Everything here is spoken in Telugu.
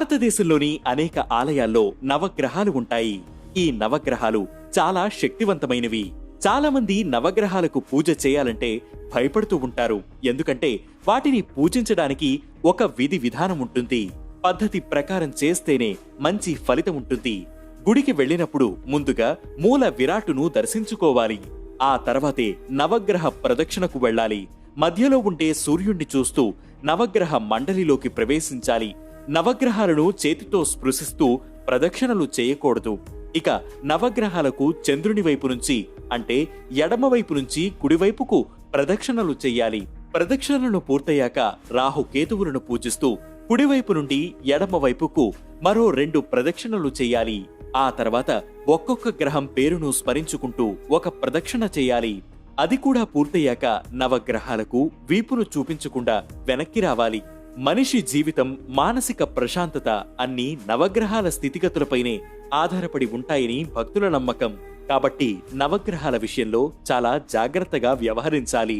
భారతదేశంలోని అనేక ఆలయాల్లో నవగ్రహాలు ఉంటాయి. ఈ నవగ్రహాలు చాలా శక్తివంతమైనవి. చాలా మంది నవగ్రహాలకు పూజ చేయాలంటే భయపడుతూ ఉంటారు. ఎందుకంటే వాటిని పూజించడానికి ఒక విధి విధానం ఉంటుంది. పద్ధతి ప్రకారం చేస్తేనే మంచి ఫలితం ఉంటుంది. గుడికి వెళ్ళినప్పుడు ముందుగా మూల విరాట్టును దర్శించుకోవాలి. ఆ తర్వాతే నవగ్రహ ప్రదక్షిణకు వెళ్ళాలి. మధ్యలో ఉండే సూర్యుణ్ణి చూస్తూ నవగ్రహ మండలిలోకి ప్రవేశించాలి. నవగ్రహాలను చేతితో స్పృశిస్తూ ప్రదక్షిణలు చేయకూడదు. ఇక నవగ్రహాలకు చంద్రుని వైపు నుంచి అంటే ఎడమవైపు నుంచి కుడివైపుకు ప్రదక్షిణలు చెయ్యాలి. ప్రదక్షిణలను పూర్తయ్యాక రాహుకేతువులను పూజిస్తూ కుడివైపు నుండి ఎడమవైపుకు మరో 2 ప్రదక్షిణలు చెయ్యాలి. ఆ తర్వాత ఒక్కొక్క గ్రహం పేరును స్మరించుకుంటూ ఒక ప్రదక్షిణ చెయ్యాలి. అది కూడా పూర్తయ్యాక నవగ్రహాలకు వీపును చూపించకుండా వెనక్కి రావాలి. మనిషి జీవితం, మానసిక ప్రశాంతత అన్నీ నవగ్రహాల స్థితిగతులపైనే ఆధారపడి ఉంటాయని భక్తుల నమ్మకం. కాబట్టి నవగ్రహాల విషయంలో చాలా జాగ్రత్తగా వ్యవహరించాలి.